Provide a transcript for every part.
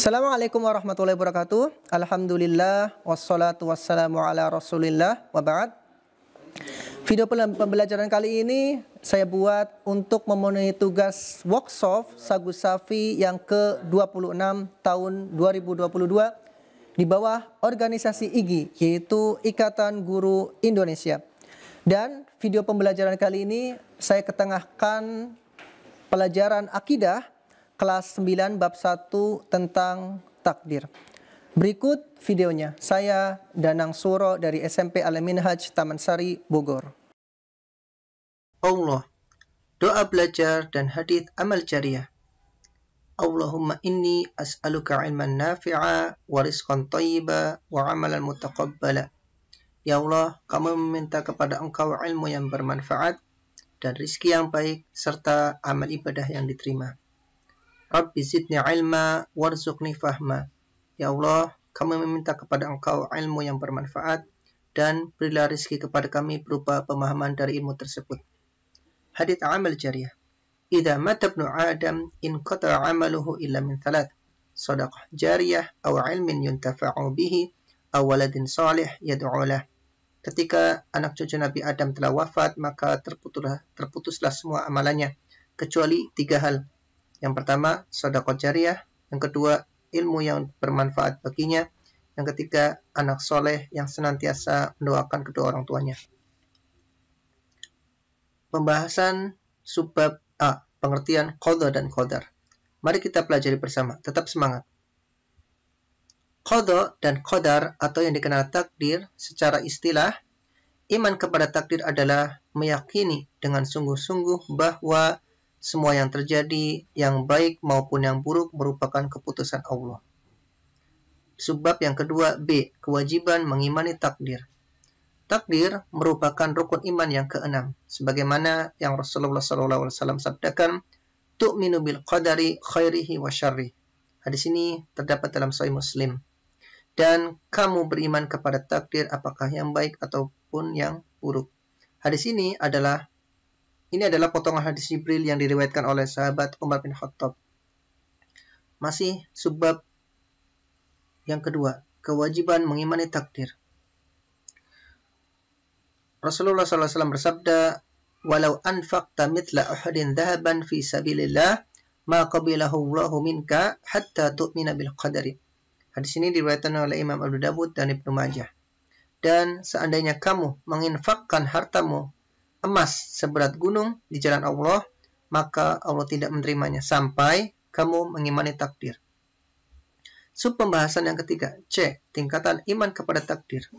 Assalamualaikum warahmatullahi wabarakatuh. Alhamdulillah wassalatu wassalamu ala Rasulillah wa ba'd. Video pembelajaran kali ini saya buat untuk memenuhi tugas workshop Sagu Safi yang ke-26 tahun 2022 di bawah organisasi IGI, yaitu Ikatan Guru Indonesia. Dan video pembelajaran kali ini saya ketengahkan pelajaran akidah kelas 9 bab 1 tentang takdir. Berikut videonya. Saya Danang Suro dari SMP Al-Minhaj Taman Sari, Bogor. Allah, doa belajar dan hadits amal jariah. Allahumma inni as'aluka ilman nafi'a wa rizqan thayyiba wa amalan mutaqabbala. Ya Allah, kami meminta kepada Engkau ilmu yang bermanfaat dan rizki yang baik serta amal ibadah yang diterima. Rabbi zidni ilma warzuqni fahma. Ya Allah, kami meminta kepada Engkau ilmu yang bermanfaat dan berilah rizki kepada kami berupa pemahaman dari ilmu tersebut. Hadits amal jariah. Idza mata ibnu Adam in qata'a amaluhu illa min thalath. Shadaqah jariyah aw ilmin yuntafa'u bihi aw waladin salih yad'u lah. Ketika anak cucu Nabi Adam telah wafat, maka terputuslah semua amalannya kecuali 3 hal. Yang pertama, sedekah jariyah. Yang kedua, ilmu yang bermanfaat baginya. Yang ketiga, anak soleh yang senantiasa mendoakan kedua orang tuanya. Pembahasan subbab A, pengertian qada dan qadar. Mari kita pelajari bersama, tetap semangat. Qada dan qadar atau yang dikenal takdir secara istilah, iman kepada takdir adalah meyakini dengan sungguh-sungguh bahwa semua yang terjadi, yang baik maupun yang buruk, merupakan keputusan Allah. Subbab yang kedua B, kewajiban mengimani takdir. Takdir merupakan rukun iman yang ke-6, sebagaimana yang Rasulullah SAW sabdakan, tu'minu bil qadari khairihi wa syarrih. Hadis ini terdapat dalam Sahih Muslim. Dan kamu beriman kepada takdir, apakah yang baik ataupun yang buruk. Hadis ini adalah potongan hadis Jibril yang diriwayatkan oleh sahabat Umar bin Khattab. Masih subbab yang kedua, kewajiban mengimani takdir. Rasulullah SAW bersabda, "Walau anfaqta mithla Uhudin dhahaban fi sabilillah, ma qabilahu Allahu minka hatta tu'mina bil qadari." Hadis ini diriwayatkan oleh Imam Abu Dawud dan Ibnu Majah. Dan seandainya kamu menginfakkan hartamu emas seberat gunung di jalan Allah, maka Allah tidak menerimanya sampai kamu mengimani takdir. Sub pembahasan yang ketiga, C, tingkatan iman kepada takdir.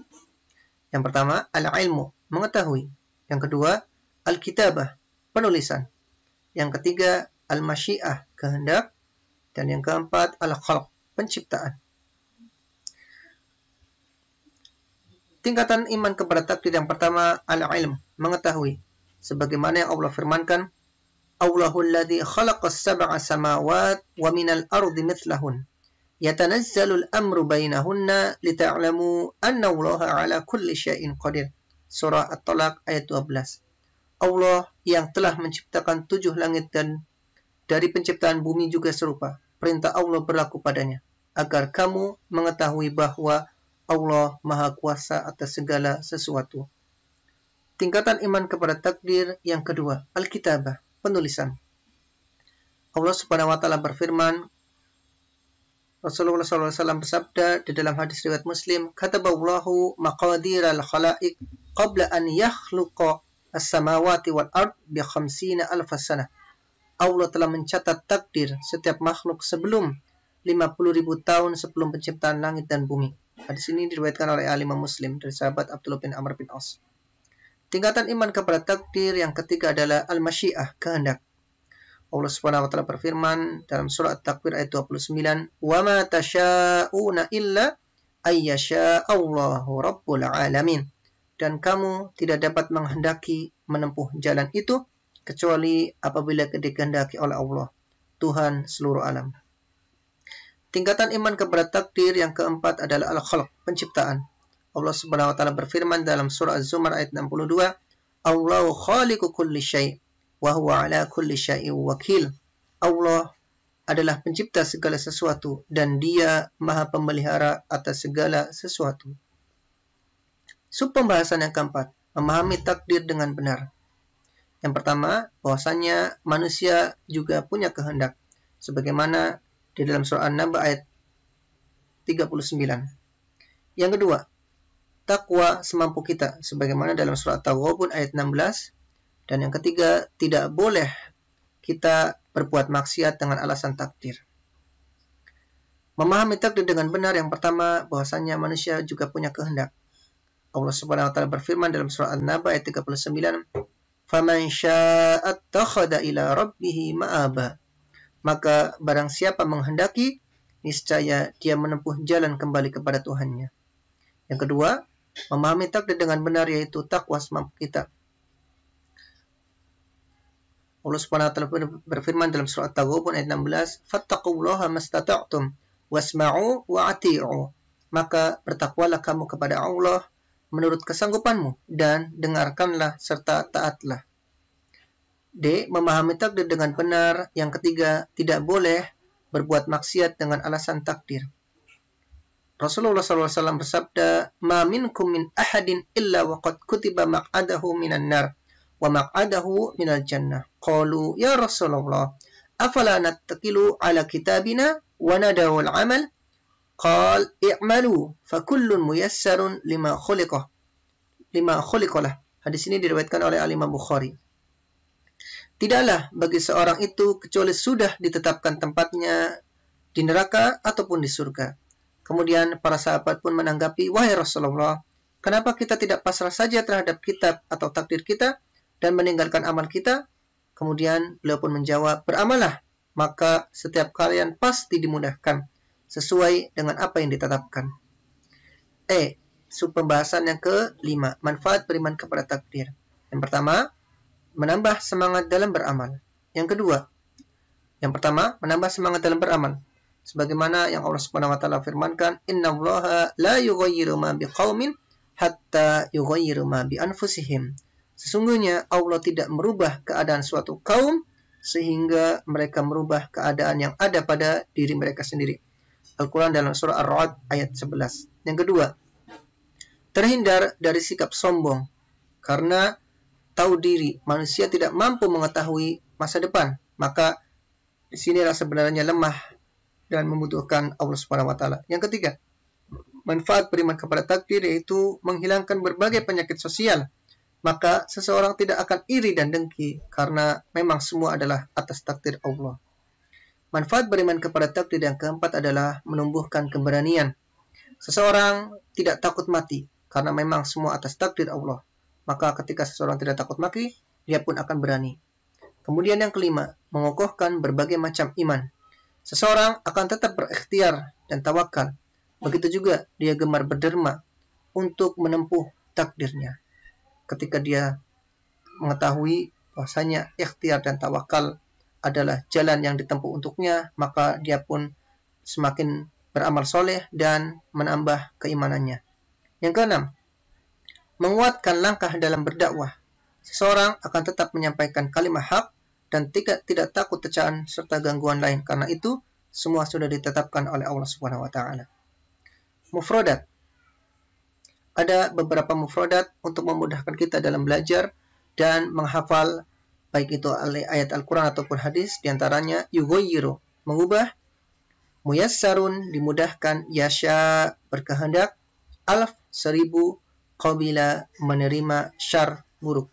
Yang pertama, al-ilmu, mengetahui. Yang kedua, al-kitabah, penulisan. Yang ketiga, al-masyiah, kehendak. Dan yang keempat, al-khalq, penciptaan. Tingkatan iman kepada takdir yang pertama, al-ilm, mengetahui. Sebagaimana yang Allah firmankan, Allahul ladzi khalaqas sab'a samawat wa minal ardi mithlahun. Yatanazzalul amru bainahunna lita'lamu anna Allaha ala kulli syai'in qadir. Surah At-Talaq ayat 12. Allah yang telah menciptakan 7 langit dan dari penciptaan bumi juga serupa. Perintah Allah berlaku padanya, agar kamu mengetahui bahwa Allah Maha Kuasa atas segala sesuatu. Tingkatan iman kepada takdir yang kedua, Alkitabah, penulisan. Allah Subhanahu wa taala berfirman, Rasulullah SAW bersabda di dalam hadis riwayat Muslim, "Kataballahu maqadiral khalaiq qabla an yakhluqa as-samawati wal ard bi 50,000 sanah." Allah telah mencatat takdir setiap makhluk sebelum 50.000 tahun sebelum penciptaan langit dan bumi. Hadis ini diriwayatkan oleh Imam Muslim dari sahabat Abdullah bin Amr bin As. Tingkatan iman kepada takdir yang ketiga adalah al-masyiah, kehendak. Allah Subhanahu wa taala berfirman dalam surah At-Takwir ayat 29, "Wa ma tasha'una illa ayyasha Allahu rabbul alamin." Dan kamu tidak dapat menghendaki menempuh jalan itu kecuali apabila dikehendaki oleh Allah, Tuhan seluruh alam. Tingkatan iman kepada takdir yang keempat adalah al-khalq, penciptaan. Allah Subhanahu wa taala berfirman dalam surah Az-Zumar ayat 62, "Allahu khaliqu kulli syai' wa huwa ala kulli syai'in wakil." Allah adalah pencipta segala sesuatu dan Dia Maha Pemelihara atas segala sesuatu. Sub pembahasan yang keempat, memahami takdir dengan benar. Yang pertama, bahwasanya manusia juga punya kehendak, sebagaimana di dalam surah An-Naba ayat 39. Yang kedua, takwa semampu kita, sebagaimana dalam surah At-Taghabun ayat 16. Dan yang ketiga, tidak boleh kita berbuat maksiat dengan alasan takdir. Memahami takdir dengan benar, yang pertama, bahwasanya manusia juga punya kehendak. Allah Subhanahu wa taala berfirman dalam surah An-Naba ayat 39, "Faman syaa'a attakhadha ila rabbih ma'aba." Maka barang siapa menghendaki, niscaya dia menempuh jalan kembali kepada Tuhannya. Yang kedua, memahami takdir dengan benar, yaitu takwa semampu kita. Allah Subhanahu wa taala berfirman dalam surah At-Taghabun ayat 16, "Fattaqullaha mastata'tum wasma'u wa ati'u." Maka bertakwalah kamu kepada Allah menurut kesanggupanmu dan dengarkanlah serta taatlah. D. Memahami takdir dengan benar. Yang ketiga, tidak boleh berbuat maksiat dengan alasan takdir. Rasulullah SAW bersabda, "Ma minkum min ahadin illa waqad kutiba maq'adahu minan nar wa maq'adahu minal jannah." Qalu, "Ya Rasulullah, afala nattakilu ala kitabina wa nadawul amal?" Qal, "I'malu fa kullun muyassarun lima khuliqalah." Hadis ini diriwayatkan oleh Al-Imam Bukhari. Tidaklah bagi seorang itu kecuali sudah ditetapkan tempatnya di neraka ataupun di surga. Kemudian para sahabat pun menanggapi, "Wahai Rasulullah, kenapa kita tidak pasrah saja terhadap kitab atau takdir kita dan meninggalkan amal kita?" Kemudian beliau pun menjawab, "Beramallah, maka setiap kalian pasti dimudahkan sesuai dengan apa yang ditetapkan." Sub pembahasan yang kelima, manfaat beriman kepada takdir. Yang pertama, menambah semangat dalam beramal. Yang pertama, menambah semangat dalam beramal. Sebagaimana yang Allah Subhanahu wa taala firmankan, "Innallaha la yughayyiru ma biqaumin hatta yughayyiru ma bi anfusihim." Sesungguhnya Allah tidak merubah keadaan suatu kaum sehingga mereka merubah keadaan yang ada pada diri mereka sendiri. Al-Quran dalam surah Ar-Ra'd ayat 11. Yang kedua, terhindar dari sikap sombong. Karena tahu diri, manusia tidak mampu mengetahui masa depan. Maka disinilah sebenarnya lemah dan membutuhkan Allah Subhanahu wa taala. Yang ketiga, manfaat beriman kepada takdir yaitu menghilangkan berbagai penyakit sosial. Maka seseorang tidak akan iri dan dengki karena memang semua adalah atas takdir Allah. Manfaat beriman kepada takdir yang keempat adalah menumbuhkan keberanian. Seseorang tidak takut mati karena memang semua atas takdir Allah. Maka ketika seseorang tidak takut mati, dia pun akan berani. Kemudian yang kelima, mengokohkan berbagai macam iman. Seseorang akan tetap berikhtiar dan tawakal. Begitu juga dia gemar berderma untuk menempuh takdirnya. Ketika dia mengetahui bahwasanya ikhtiar dan tawakal adalah jalan yang ditempuh untuknya, maka dia pun semakin beramal soleh dan menambah keimanannya. Yang keenam, menguatkan langkah dalam berdakwah. Seseorang akan tetap menyampaikan kalimat hak dan tidak takut tercaan serta gangguan lain, karena itu semua sudah ditetapkan oleh Allah Subhanahu wa taala. Mufradat. Ada beberapa mufradat untuk memudahkan kita dalam belajar dan menghafal baik itu ayat Al-Quran ataupun hadis. Di antaranya yughayyiru, mengubah, muyassarun, dimudahkan, yasha, berkehendak, alf, 1000, qabila, menerima, syar, buruk.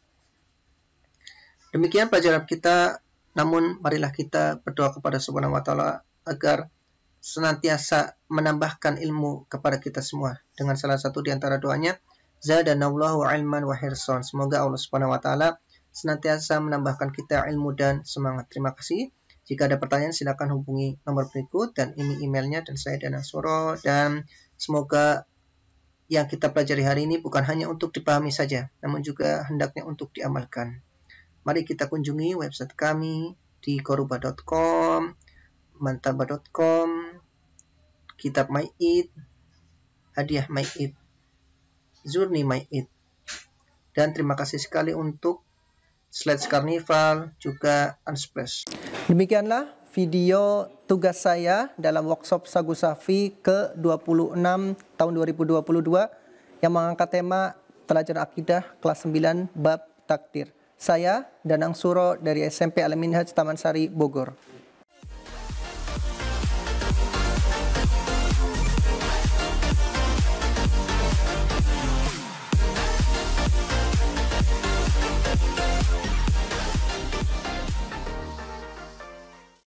Demikian pelajaran kita, namun marilah kita berdoa kepada Subhanahu wa taala agar senantiasa menambahkan ilmu kepada kita semua. Dengan salah satu di antara doanya, zadanallahu ilman wa hirsan. Semoga Allah Subhanahu wa taala senantiasa menambahkan kita ilmu dan semangat. Terima kasih. Jika ada pertanyaan silakan hubungi nomor berikut, dan ini emailnya, dan saya Danang Suro. Dan semoga yang kita pelajari hari ini bukan hanya untuk dipahami saja, namun juga hendaknya untuk diamalkan. Mari kita kunjungi website kami di koruba.com, mantaba.com, kitab MyEid, hadiah MyEid, Zurni MyEid. Dan terima kasih sekali untuk Slides Carnival, juga Unsplash. Demikianlah video tugas saya dalam workshop Sagu Safi ke-26 tahun 2022 yang mengangkat tema Pelajaran Akidah kelas 9 bab takdir. Saya Danang Suro dari SMP Al-Minhaj Taman Sari, Bogor.